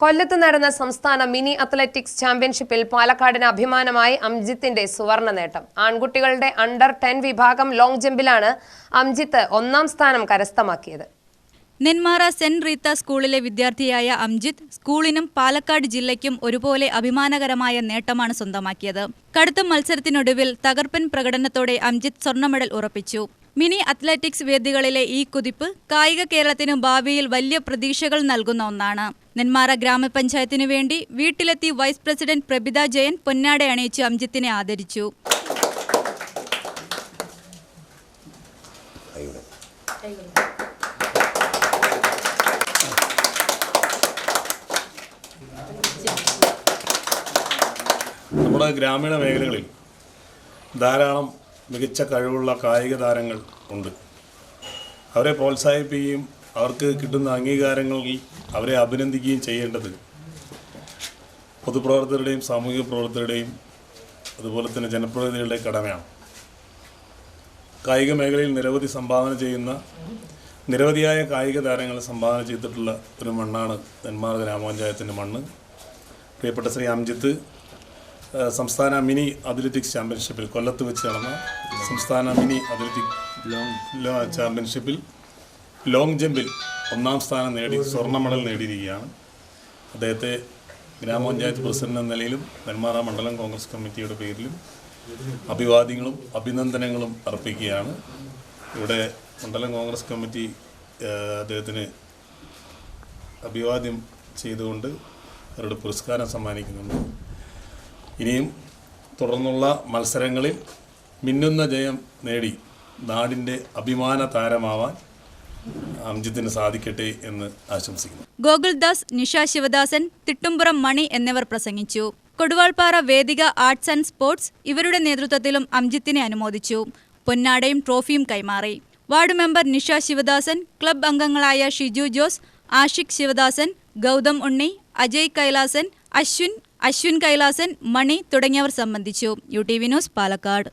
കൊല്ലത്ത് നടന്ന സംസ്ഥാന മിനി അത്ലറ്റിക്സ് ചാമ്പ്യൻഷിപ്പിൽ പാലക്കാടിന് അഭിമാനമായി അംജിത്തിന്റെ സുവർണ നേട്ടം. ആൺകുട്ടികളുടെ അണ്ടർ 10 വിഭാഗം ലോങ് ജമ്പിലാണ് അംജിത്ത് 1ാം സ്ഥാനം കരസ്ഥമാക്കിയത്. നെന്മാറ സെന്റ് റീത്ത സ്കൂളിലെ വിദ്യാർത്ഥിയായ അംജിത്ത് സ്കൂളിനും പാലക്കാട് ജില്ലയ്ക്കും ഒരുപോലെ അഭിമാനകരമായ നേട്ടമാണ് സ്വന്തമാക്കിയത്. കടുത്ത മത്സരത്തിനൊടുവിൽ തകർപ്പൻ പ്രകടനത്തോടെ അംജിത്ത് സ്വർണ്ണ മെഡൽ ഉറപ്പിച്ചു. മിനി അത്ലറ്റിക്സ് വേദികളിലെ ഈ കുതിപ്പ് കായിക കേരളത്തിന് ഭാവിയിൽ വലിയ പ്രതീക്ഷകൾ നൽകുന്ന ഒന്നാണ്. നെന്മാറ ഗ്രാമപഞ്ചായത്തിനു വേണ്ടി വീട്ടിലെത്തി വൈസ് പ്രസിഡന്റ് പ്രഭിത ജയൻ പൊന്നാട അണിയിച്ച് അംജിത്തിനെ ആദരിച്ചു. നമ്മുടെ ഗ്രാമീണ മേഖലകളിൽ ധാരാളം മികച്ച കഴിവുള്ള കായിക താരങ്ങൾ ഉണ്ട്. അവരെ പ്രോത്സാഹിപ്പിക്കുകയും അവർക്ക് കിട്ടുന്ന അംഗീകാരങ്ങളിൽ അവരെ അഭിനന്ദിക്കുകയും ചെയ്യേണ്ടത് പൊതുപ്രവർത്തകരുടെയും സാമൂഹിക പ്രവർത്തകരുടെയും അതുപോലെ തന്നെ ജനപ്രതിനിധികളുടെ കടമയാണ്. കായിക മേഖലയിൽ നിരവധി സംഭാവന ചെയ്യുന്ന നിരവധിയായ കായിക താരങ്ങളെ സംഭാവന ചെയ്തിട്ടുള്ള ഒരു മണ്ണാണ് നെന്മാറ ഗ്രാമപഞ്ചായത്തിൻ്റെ മണ്ണ്. പ്രിയപ്പെട്ട ശ്രീ അംജിത്ത് സംസ്ഥാന മിനി അത്ലറ്റിക്സ് ചാമ്പ്യൻഷിപ്പിൽ കൊല്ലത്ത് വെച്ച് നടന്ന സംസ്ഥാന മിനി അത്ലറ്റിക് ചാമ്പ്യൻഷിപ്പിൽ ലോങ് ജമ്പിൽ 1ാം സ്ഥാനം നേടി സ്വർണ്ണ മെഡൽ നേടിയിരിക്കുകയാണ്. അദ്ദേഹത്തെ ഗ്രാമപഞ്ചായത്ത് പ്രസിഡന്റ് എന്ന നിലയിലും നെന്മാറ മണ്ഡലം കോൺഗ്രസ് കമ്മിറ്റിയുടെ പേരിലും അഭിവാദ്യങ്ങളും അഭിനന്ദനങ്ങളും അർപ്പിക്കുകയാണ്. ഇവിടെ മണ്ഡലം കോൺഗ്രസ് കമ്മിറ്റി അദ്ദേഹത്തിന് അഭിവാദ്യം ചെയ്തുകൊണ്ട് അവരുടെ പുരസ്കാരം സമ്മാനിക്കുന്നുണ്ട്. ഇനിയും തുടർന്നുള്ള മത്സരങ്ങളിൽ മിന്നുന്ന ജയം നേടി നാടിൻ്റെ അഭിമാന താരമാവാൻ അംജിത്തിന് സാധിക്കട്ടെ എന്ന് ആശംസിക്കുന്നു. ഗോകുൽദാസ്, നിഷ ശിവദാസൻ, തിട്ടുംപുറം മണി എന്നിവർ പ്രസംഗിച്ചു. കൊടുവാൾപ്പാറ വേദിക ആർട്സ് ആൻഡ് സ്പോർട്സ് ഇവരുടെ നേതൃത്വത്തിലും അംജിത്തിനെ അനുമോദിച്ചു. പൊന്നാടയും ട്രോഫിയും കൈമാറി. Ward member Nisha Sivadasan, club അംഗങ്ങളായ ഷിജു ജോസ്, ആഷിഖ് ശിവദാസൻ, ഗൗതം ഉണ്ണി, അജയ് കൈലാസൻ, അശ്വിൻ കൈലാസൻ, മണി തുടങ്ങിയവർ സംബന്ധിച്ചു. UTV news, Palakkad.